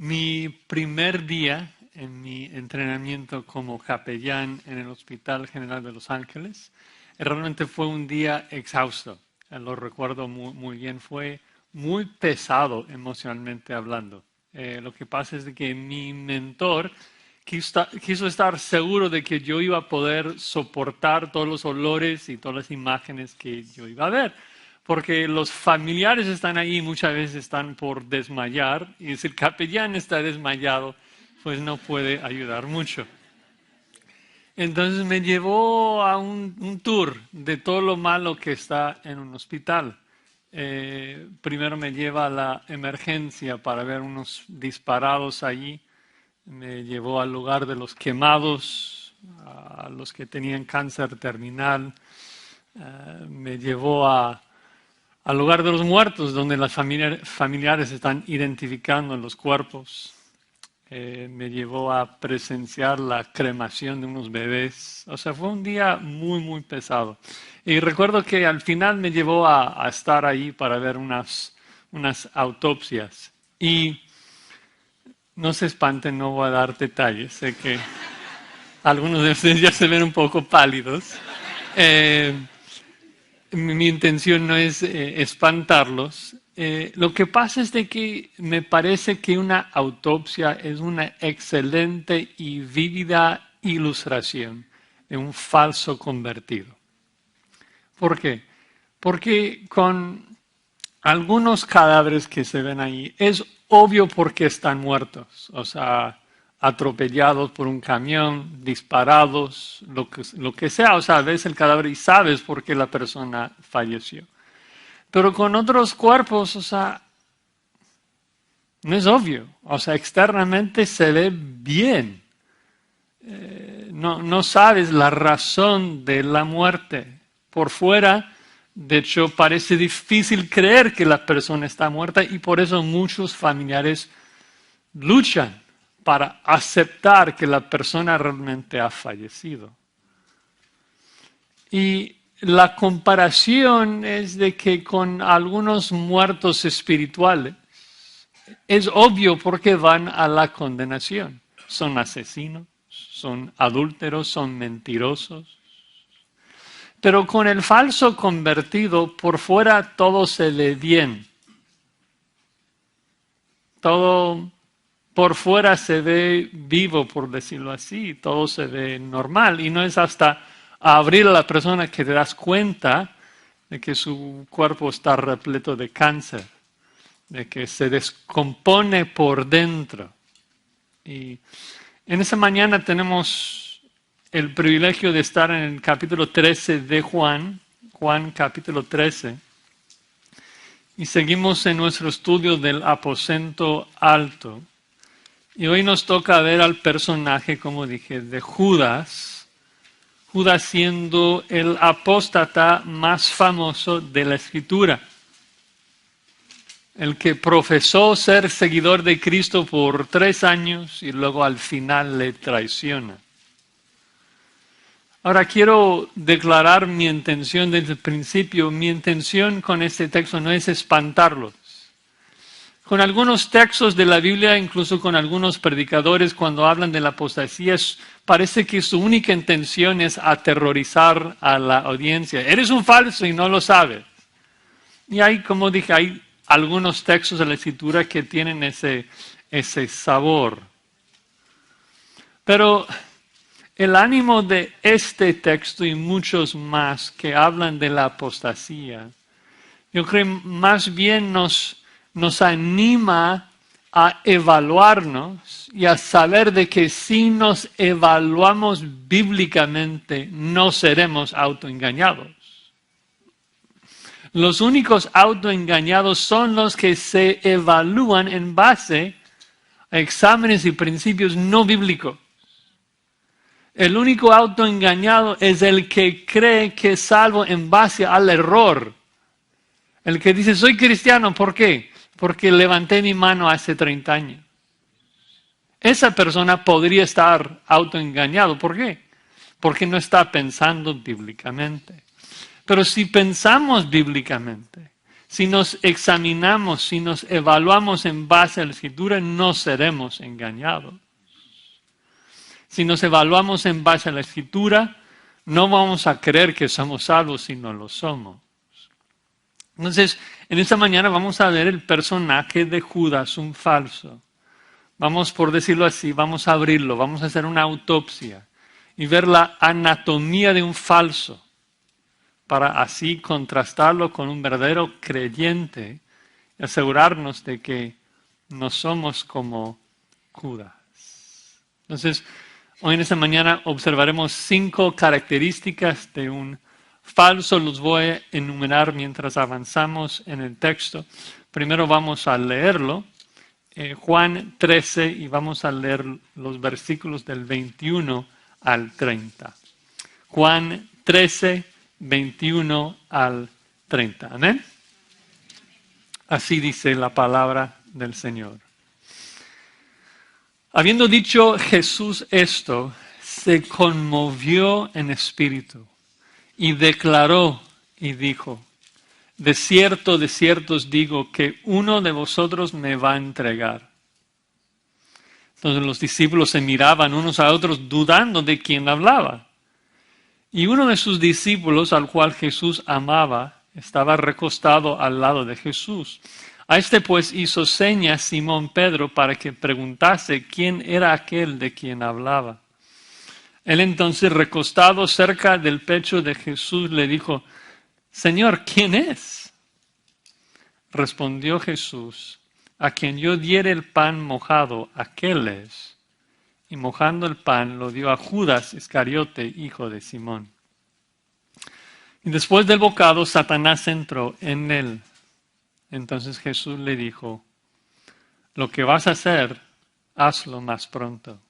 Mi primer día en mi entrenamiento como capellán en el Hospital General de Los Ángeles, realmente fue un día exhausto. Lo recuerdo muy bien, fue muy pesado emocionalmente hablando. Lo que pasa es de que mi mentor quiso estar seguro de que yo iba a poder soportar todos los olores y todas las imágenes que yo iba a ver. Porque los familiares están ahí y muchas veces están por desmayar, y si el capellán está desmayado, pues no puede ayudar mucho. Entonces me llevó a un tour de todo lo malo que está en un hospital. Primero me lleva a la emergencia para ver unos disparados allí. Me llevó al lugar de los quemados, a los que tenían cáncer terminal. Me llevó al lugar de los muertos, donde las familiares están identificando los cuerpos. Me llevó a presenciar la cremación de unos bebés. O sea, fue un día muy pesado. Y recuerdo que al final me llevó a estar ahí para ver unas autopsias. Y no se espanten, no voy a dar detalles. Sé que algunos de ustedes ya se ven un poco pálidos. Mi intención no es espantarlos. Lo que pasa es de que me parece que una autopsia es una excelente y vívida ilustración de un falso convertido. ¿Por qué? Porque con algunos cadáveres que se ven ahí es obvio por qué están muertos. O sea, atropellados por un camión, disparados, lo que sea. O sea, ves el cadáver y sabes por qué la persona falleció. Pero con otros cuerpos, o sea, no es obvio. O sea, externamente se ve bien. No sabes la razón de la muerte. Por fuera, de hecho, parece difícil creer que la persona está muerta, y por eso muchos familiares luchan para aceptar que la persona realmente ha fallecido. Y la comparación es de que con algunos muertos espirituales es obvio por qué van a la condenación. Son asesinos, son adúlteros, son mentirosos. Pero con el falso convertido, por fuera todo se ve bien. Todo por fuera se ve vivo, por decirlo así, todo se ve normal, y no es hasta abrir a la persona que te das cuenta de que su cuerpo está repleto de cáncer, de que se descompone por dentro. Y en esa mañana tenemos el privilegio de estar en el capítulo 13 de Juan capítulo 13, y seguimos en nuestro estudio del aposento alto. Y hoy nos toca ver al personaje, como dije, de Judas. Judas siendo el apóstata más famoso de la Escritura. El que profesó ser seguidor de Cristo por 3 años y luego al final le traiciona. Ahora quiero declarar mi intención desde el principio. Mi intención con este texto no es espantarlos. Con algunos textos de la Biblia, incluso con algunos predicadores, cuando hablan de la apostasía, parece que su única intención es aterrorizar a la audiencia. Eres un falso y no lo sabes. Y hay, como dije, hay algunos textos de la Escritura que tienen ese sabor. Pero el ánimo de este texto y muchos más que hablan de la apostasía, yo creo más bien nos anima a evaluarnos y a saber de que si nos evaluamos bíblicamente no seremos autoengañados. Los únicos autoengañados son los que se evalúan en base a exámenes y principios no bíblicos. El único autoengañado es el que cree que es salvo en base al error. El que dice, soy cristiano, ¿por qué? Porque levanté mi mano hace 30 años. Esa persona podría estar autoengañado. ¿Por qué? Porque no está pensando bíblicamente. Pero si pensamos bíblicamente, Si nos examinamos, si nos evaluamos en base a la Escritura, no seremos engañados. Si nos evaluamos en base a la Escritura, no vamos a creer que somos salvos si no lo somos. Entonces, en esta mañana vamos a ver el personaje de Judas, un falso. Vamos, por decirlo así, vamos a abrirlo, vamos a hacer una autopsia y ver la anatomía de un falso para así contrastarlo con un verdadero creyente y asegurarnos de que no somos como Judas. Entonces, hoy en esta mañana observaremos 5 características de un falso. Los voy a enumerar mientras avanzamos en el texto. Primero vamos a leerlo. Juan 13 y vamos a leer los versículos del 21 al 30. Juan 13, 21 al 30. Amén. Así dice la palabra del Señor. Habiendo dicho Jesús esto, se conmovió en espíritu y declaró y dijo: de cierto os digo que uno de vosotros me va a entregar. Entonces los discípulos se miraban unos a otros dudando de quién hablaba. Y uno de sus discípulos, al cual Jesús amaba, estaba recostado al lado de Jesús. A este pues hizo señas Simón Pedro para que preguntase quién era aquel de quien hablaba. Él entonces, recostado cerca del pecho de Jesús, le dijo: Señor, ¿quién es? Respondió Jesús: a quien yo diere el pan mojado, aquel es. Y mojando el pan lo dio a Judas Iscariote, hijo de Simón. Y después del bocado, Satanás entró en él. Entonces Jesús le dijo: lo que vas a hacer, hazlo más pronto.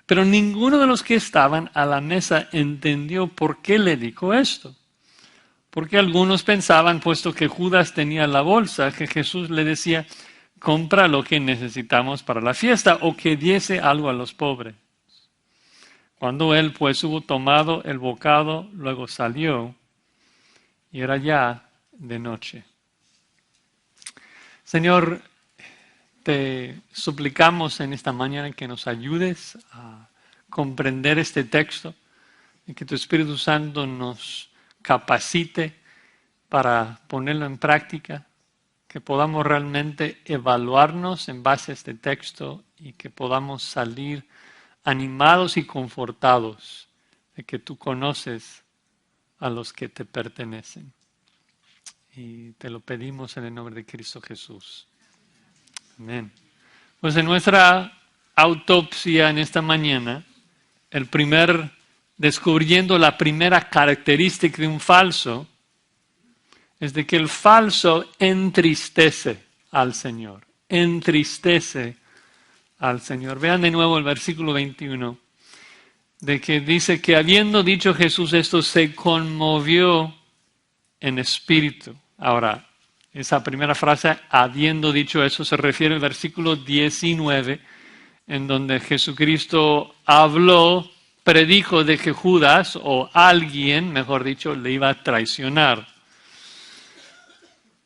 Pero ninguno de los que estaban a la mesa entendió por qué le dijo esto. Porque algunos pensaban, puesto que Judas tenía la bolsa, que Jesús le decía: compra lo que necesitamos para la fiesta, o que diese algo a los pobres. Cuando él pues hubo tomado el bocado, luego salió, y era ya de noche. Señor, te suplicamos en esta mañana que nos ayudes a comprender este texto y que tu Espíritu Santo nos capacite para ponerlo en práctica, que podamos realmente evaluarnos en base a este texto y que podamos salir animados y confortados de que tú conoces a los que te pertenecen. Y te lo pedimos en el nombre de Cristo Jesús. Amén. Pues en nuestra autopsia en esta mañana, descubriendo la primera característica de un falso, es de que el falso entristece al Señor. Entristece al Señor. Vean de nuevo el versículo 21, de que dice que habiendo dicho Jesús esto, se conmovió en espíritu. Ahora, esa primera frase, habiendo dicho eso, se refiere al versículo 19, en donde Jesucristo predijo de que Judas, o alguien, mejor dicho, le iba a traicionar.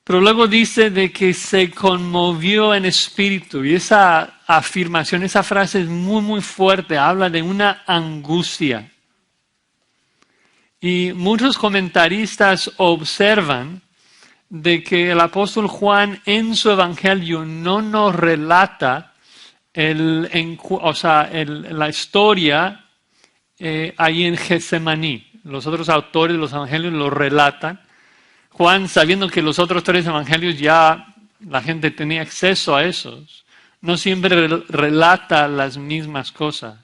Pero luego dice de que se conmovió en espíritu. Y esa afirmación, esa frase es muy, muy fuerte. Habla de una angustia. Y muchos comentaristas observan de que el apóstol Juan en su evangelio no nos relata la historia ahí en Getsemaní. Los otros autores de los evangelios lo relatan. Juan, sabiendo que los otros 3 evangelios ya la gente tenía acceso a esos, no siempre relata las mismas cosas.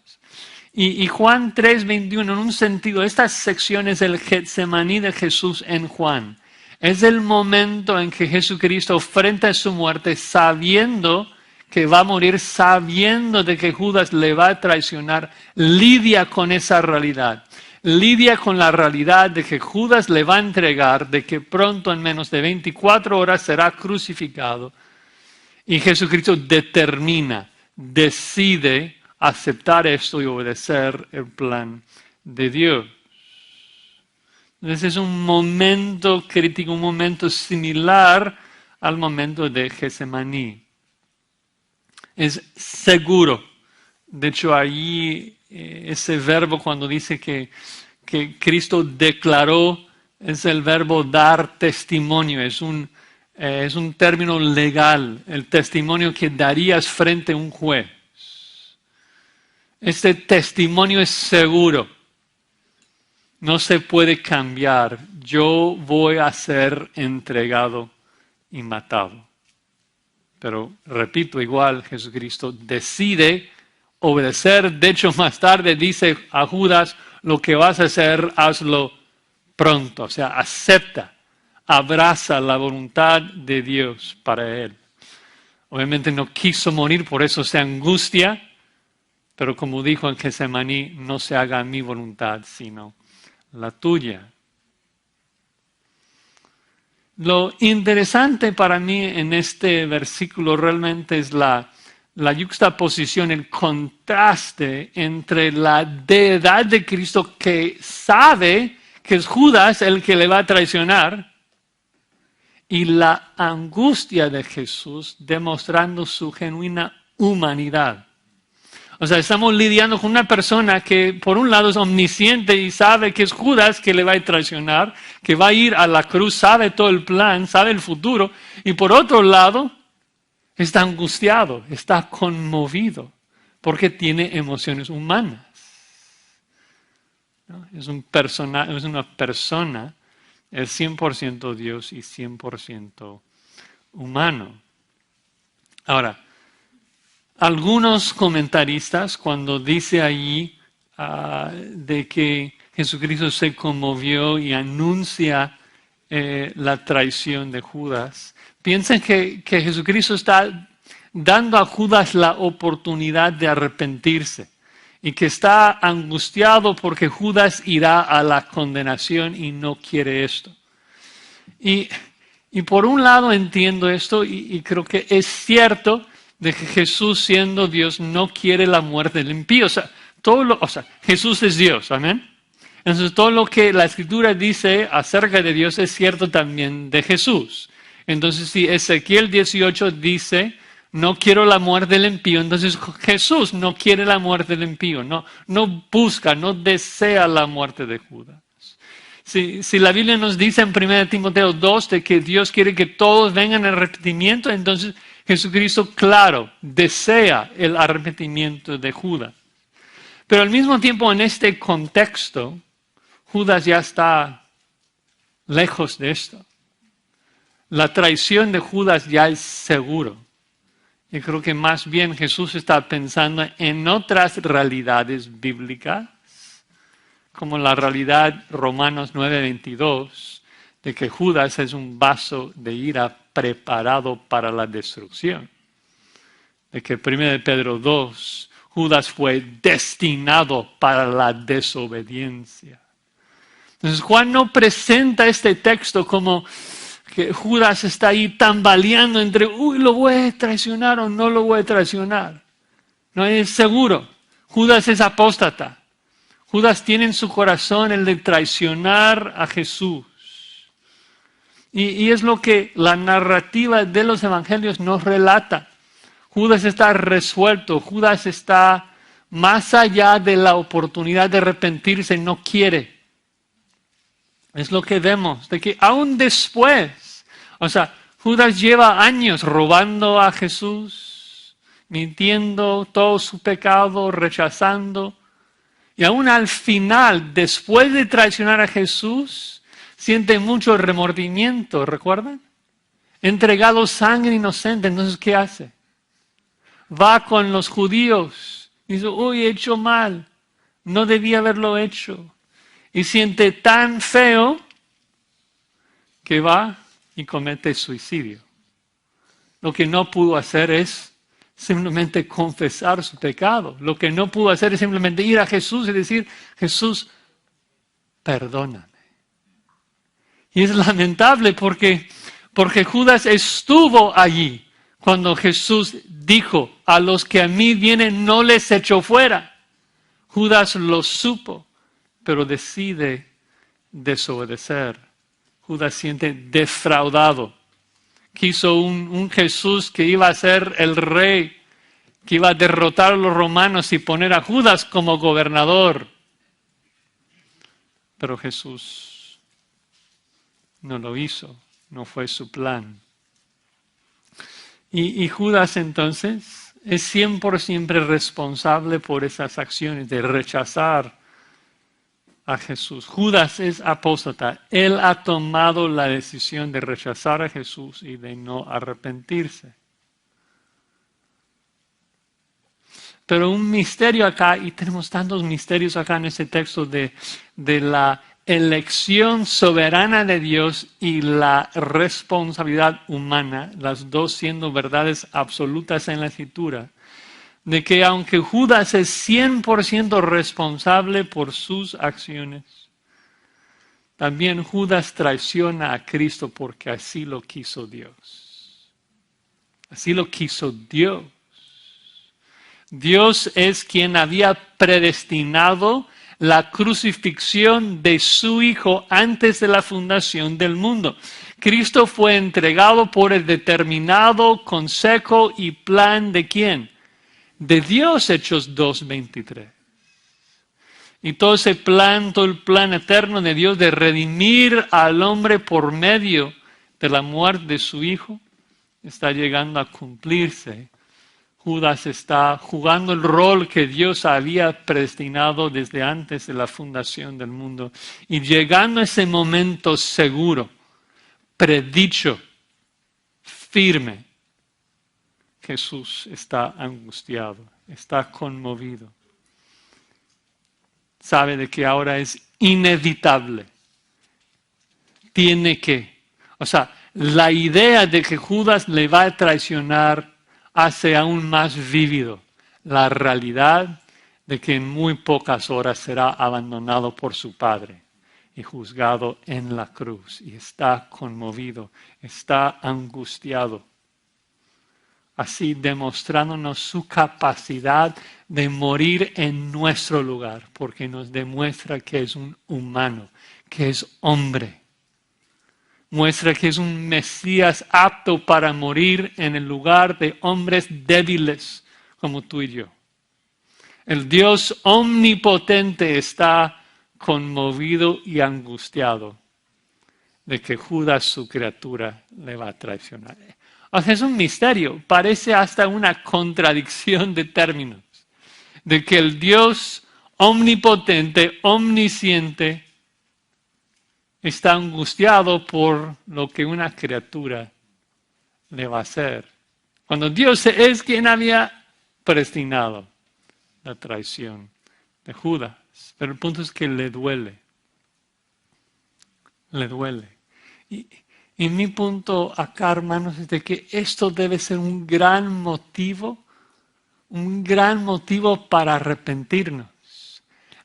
Y Juan 3:21, en un sentido, esta sección es el Getsemaní de Jesús en Juan. Es el momento en que Jesucristo frente a su muerte, sabiendo que va a morir, sabiendo de que Judas le va a traicionar, lidia con esa realidad. Lidia con la realidad de que Judas le va a entregar, de que pronto, en menos de 24 horas, será crucificado. Y Jesucristo decide aceptar esto y obedecer el plan de Dios. Entonces es un momento crítico, un momento similar al momento de Getsemaní. Es seguro. De hecho, allí ese verbo cuando dice que Cristo declaró, es el verbo dar testimonio, es un término legal, el testimonio que darías frente a un juez. Este testimonio es seguro, no se puede cambiar. Yo voy a ser entregado y matado. Pero repito, igual Jesucristo decide obedecer. De hecho, más tarde dice a Judas, lo que vas a hacer, hazlo pronto. O sea, acepta, abraza la voluntad de Dios para él. Obviamente no quiso morir, por eso se angustia, pero como dijo en Getsemaní, no se haga mi voluntad, sino la tuya. Lo interesante para mí en este versículo realmente es la yuxtaposición, el contraste entre la deidad de Cristo que sabe que es Judas el que le va a traicionar y la angustia de Jesús demostrando su genuina humanidad. O sea, estamos lidiando con una persona que por un lado es omnisciente y sabe que es Judas que le va a traicionar, que va a ir a la cruz, sabe todo el plan, sabe el futuro, y por otro lado está angustiado, está conmovido, porque tiene emociones humanas. ¿No? Es una persona, es 100% Dios y 100% humano. Ahora, algunos comentaristas, cuando dice allí de que Jesucristo se conmovió y anuncia la traición de Judas, piensan que Jesucristo está dando a Judas la oportunidad de arrepentirse y que está angustiado porque Judas irá a la condenación y no quiere esto. Y por un lado entiendo esto y creo que es cierto de que Jesús, siendo Dios, no quiere la muerte del impío. O sea, Jesús es Dios, amén. Entonces todo lo que la Escritura dice acerca de Dios es cierto también de Jesús. Entonces si Ezequiel 18 dice, no quiero la muerte del impío, entonces Jesús no quiere la muerte del impío, no busca, no desea la muerte de Judas. Si la Biblia nos dice en 1 Timoteo 2 de que Dios quiere que todos vengan al arrepentimiento, entonces Jesucristo, claro, desea el arrepentimiento de Judas. Pero al mismo tiempo, en este contexto, Judas ya está lejos de esto. La traición de Judas ya es seguro. Y creo que más bien Jesús está pensando en otras realidades bíblicas, como la realidad Romanos 9:22, de que Judas es un vaso de ira preparado para la destrucción. De que 1 Pedro 2, Judas fue destinado para la desobediencia. Entonces Juan no presenta este texto como que Judas está ahí tambaleando entre, lo voy a traicionar o no lo voy a traicionar. No es seguro. Judas es apóstata. Judas tiene en su corazón el de traicionar a Jesús. Y es lo que la narrativa de los evangelios nos relata. Judas está resuelto, Judas está más allá de la oportunidad de arrepentirse, no quiere. Es lo que vemos, de que aún después, Judas lleva años robando a Jesús, mintiendo todo su pecado, rechazando. Y aún al final, después de traicionar a Jesús, siente mucho remordimiento, ¿recuerdan? Entregado sangre inocente, entonces ¿qué hace? Va con los judíos y dice, he hecho mal, no debía haberlo hecho. Y siente tan feo que va y comete suicidio. Lo que no pudo hacer es simplemente confesar su pecado. Lo que no pudo hacer es simplemente ir a Jesús y decir, Jesús, perdóname. Y es lamentable porque Judas estuvo allí cuando Jesús dijo, a los que a mí vienen no les echo fuera. Judas lo supo, pero decide desobedecer. Judas siente defraudado. Quiso un Jesús que iba a ser el rey, que iba a derrotar a los romanos y poner a Judas como gobernador. Pero Jesús no lo hizo, no fue su plan. Y Judas entonces es 100% responsable por esas acciones de rechazar a Jesús. Judas es apóstata. Él ha tomado la decisión de rechazar a Jesús y de no arrepentirse. Pero un misterio acá, y tenemos tantos misterios acá en este texto de la elección soberana de Dios y la responsabilidad humana, las dos siendo verdades absolutas en la Escritura, de que aunque Judas es 100% responsable por sus acciones, también Judas traiciona a Cristo porque así lo quiso Dios. Así lo quiso Dios. Dios es quien había predestinado la crucifixión de su Hijo antes de la fundación del mundo. Cristo fue entregado por el determinado consejo y plan ¿de quién? De Dios, Hechos 2:23. Y todo ese plan, todo el plan eterno de Dios de redimir al hombre por medio de la muerte de su Hijo, está llegando a cumplirse. Judas está jugando el rol que Dios había predestinado desde antes de la fundación del mundo. Y llegando a ese momento seguro, predicho, firme, Jesús está angustiado, está conmovido. Sabe de que ahora es inevitable. Tiene que. O sea, la idea de que Judas le va a traicionar hace aún más vívido la realidad de que en muy pocas horas será abandonado por su Padre y juzgado en la cruz. Y está conmovido, está angustiado. Así demostrándonos su capacidad de morir en nuestro lugar, porque nos demuestra que es un humano, que es hombre. Muestra que es un Mesías apto para morir en el lugar de hombres débiles como tú y yo. El Dios omnipotente está conmovido y angustiado de que Judas, su criatura, le va a traicionar. O sea, es un misterio, parece hasta una contradicción de términos, de que el Dios omnipotente, omnisciente, está angustiado por lo que una criatura le va a hacer. Cuando Dios es quien había predestinado la traición de Judas. Pero el punto es que le duele. Le duele. Y mi punto acá, hermanos, es de que esto debe ser un gran motivo para arrepentirnos.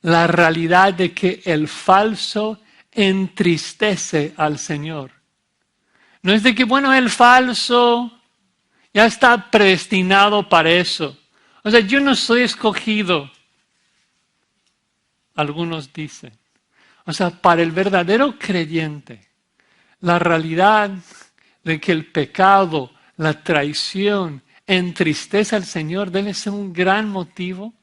La realidad de que el falso entristece al Señor. No es de que, bueno, el falso ya está predestinado para eso. O sea, yo no soy escogido. Algunos dicen. O sea, para el verdadero creyente, la realidad de que el pecado, la traición, entristece al Señor debe ser un gran motivo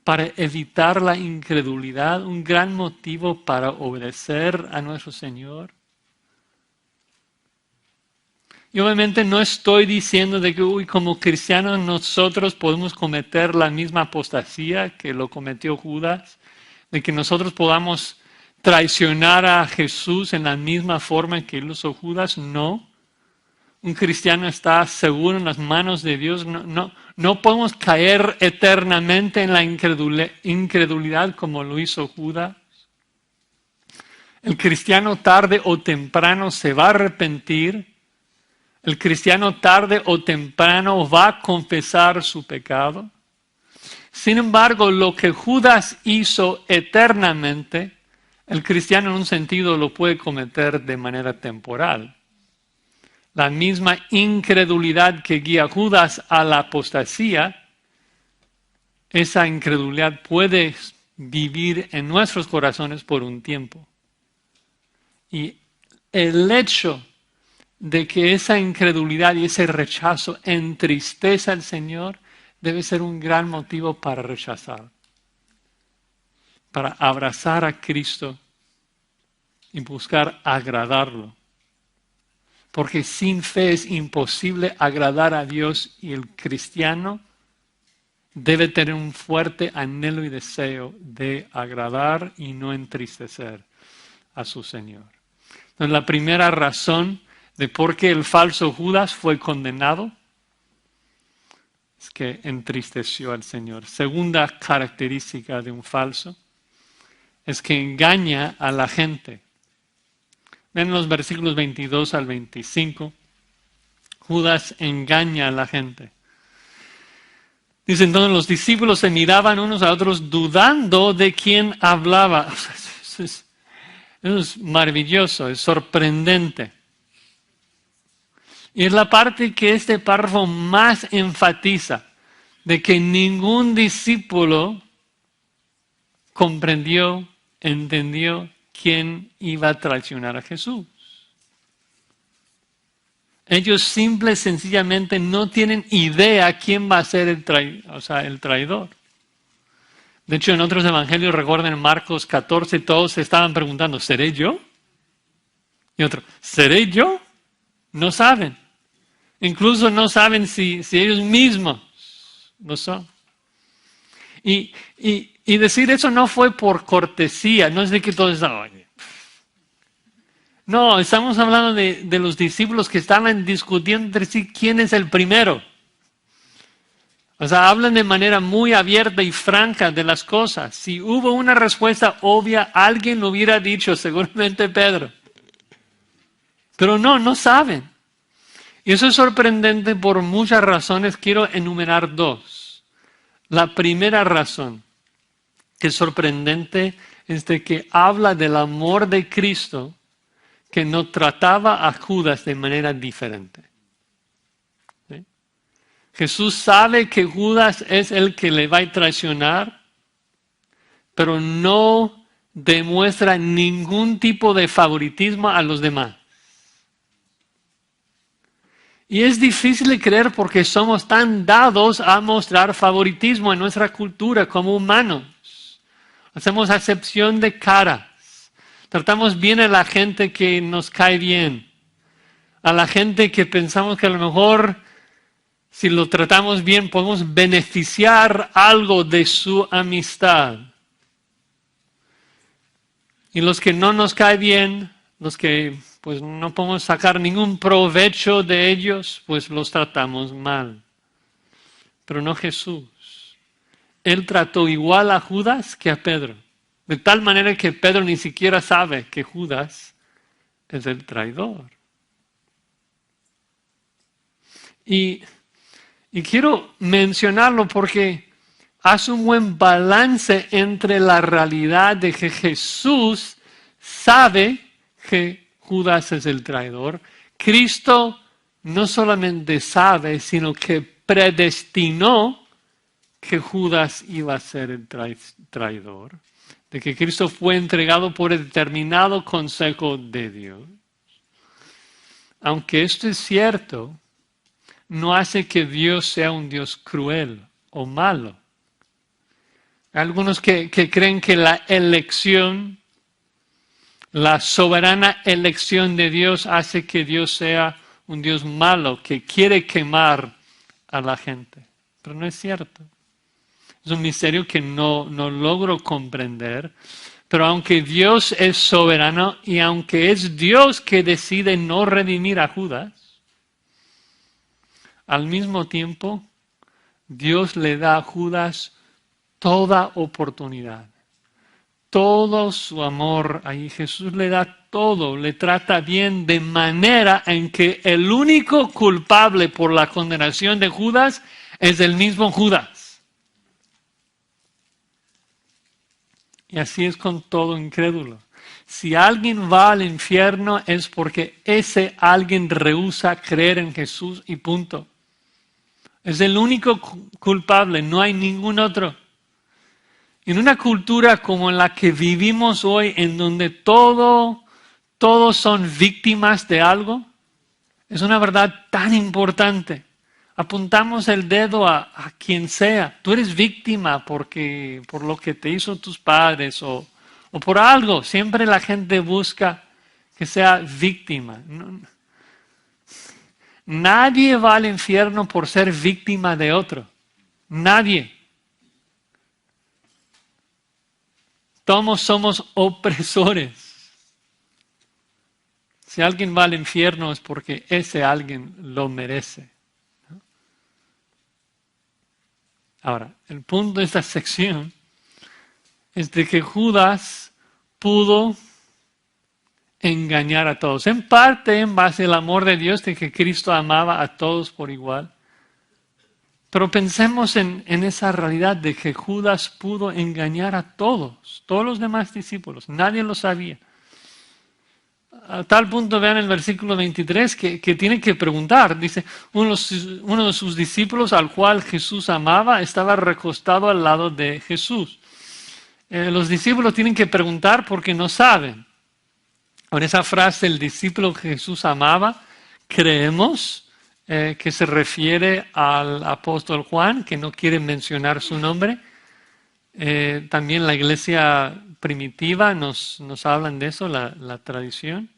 para evitar la incredulidad, un gran motivo para obedecer a nuestro Señor. Y obviamente no estoy diciendo de que como cristianos nosotros podemos cometer la misma apostasía que lo cometió Judas, de que nosotros podamos traicionar a Jesús en la misma forma que lo hizo Judas. No. Un cristiano está seguro en las manos de Dios. No podemos caer eternamente en la incredulidad como lo hizo Judas. El cristiano tarde o temprano se va a arrepentir. El cristiano tarde o temprano va a confesar su pecado. Sin embargo, lo que Judas hizo eternamente, el cristiano en un sentido lo puede cometer de manera temporal. La misma incredulidad que guía a Judas a la apostasía, esa incredulidad puede vivir en nuestros corazones por un tiempo. Y el hecho de que esa incredulidad y ese rechazo entristece al Señor debe ser un gran motivo para rechazar, para abrazar a Cristo y buscar agradarlo. Porque sin fe es imposible agradar a Dios y el cristiano debe tener un fuerte anhelo y deseo de agradar y no entristecer a su Señor. Entonces, la primera razón de por qué el falso Judas fue condenado es que entristeció al Señor. Segunda característica de un falso es que engaña a la gente. Ven los versículos 22 al 25. Judas engaña a la gente. Dice, entonces los discípulos se miraban unos a otros dudando de quién hablaba. Eso es maravilloso, es sorprendente. Y es la parte que este párrafo más enfatiza, de que ningún discípulo comprendió, entendió quién iba a traicionar a Jesús. Ellos simple y sencillamente no tienen idea quién va a ser el traidor. De hecho, en otros evangelios, recuerden en Marcos 14, todos se estaban preguntando, ¿seré yo? Y otro, ¿seré yo? No saben. Incluso no saben si ellos mismos lo son. Y decir eso no fue por cortesía, no es de que todos estaban, oye. No, estamos hablando de los discípulos que estaban discutiendo entre sí quién es el primero. O sea, hablan de manera muy abierta y franca de las cosas. Si hubo una respuesta obvia, alguien lo hubiera dicho, seguramente Pedro. Pero no saben. Y eso es sorprendente por muchas razones. Quiero enumerar dos. La primera razón que es sorprendente es de que habla del amor de Cristo que no trataba a Judas de manera diferente. ¿Sí? Jesús sabe que Judas es el que le va a traicionar, pero no demuestra ningún tipo de favoritismo a los demás. Y es difícil de creer porque somos tan dados a mostrar favoritismo en nuestra cultura como humanos. Hacemos acepción de caras. Tratamos bien a la gente que nos cae bien. A la gente que pensamos que a lo mejor si lo tratamos bien podemos beneficiar algo de su amistad. Y los que no nos cae bien, los que pues no podemos sacar ningún provecho de ellos, pues los tratamos mal. Pero no Jesús. Él trató igual a Judas que a Pedro. De tal manera que Pedro ni siquiera sabe que Judas es el traidor. Y quiero mencionarlo porque hace un buen balance entre la realidad de que Jesús sabe que Judas es el traidor. Cristo no solamente sabe, sino que predestinó que Judas iba a ser el traidor. De que Cristo fue entregado por el determinado consejo de Dios. Aunque esto es cierto, no hace que Dios sea un Dios cruel o malo. Hay algunos que creen que la elección, la soberana elección de Dios hace que Dios sea un Dios malo, que quiere quemar a la gente. Pero no es cierto. Es un misterio que no logro comprender. Pero aunque Dios es soberano y aunque es Dios que decide no redimir a Judas, al mismo tiempo Dios le da a Judas toda oportunidad, todo su amor. Ahí Jesús le da todo, le trata bien de manera en que el único culpable por la condenación de Judas es el mismo Judas. Y así es con todo incrédulo. Si alguien va al infierno es porque ese alguien rehúsa creer en Jesús y punto. Es el único culpable, no hay ningún otro. En una cultura como la que vivimos hoy, en donde todo todos son víctimas de algo, es una verdad tan importante. Apuntamos el dedo a quien sea. Tú eres víctima por lo que te hizo tus padres o por algo. Siempre la gente busca que sea víctima. Nadie va al infierno por ser víctima de otro. Nadie. Todos somos opresores. Si alguien va al infierno es porque ese alguien lo merece. Ahora, el punto de esta sección es de que Judas pudo engañar a todos. En parte en base al amor de Dios, de que Cristo amaba a todos por igual. Pero pensemos en esa realidad de que Judas pudo engañar a todos los demás discípulos. Nadie lo sabía. A tal punto vean el versículo 23 que tienen que preguntar. Dice, uno de sus discípulos al cual Jesús amaba estaba recostado al lado de Jesús. Los discípulos tienen que preguntar porque no saben. Con esa frase, el discípulo que Jesús amaba, creemos que se refiere al apóstol Juan, que no quiere mencionar su nombre. También la iglesia primitiva nos hablan de eso, la tradición.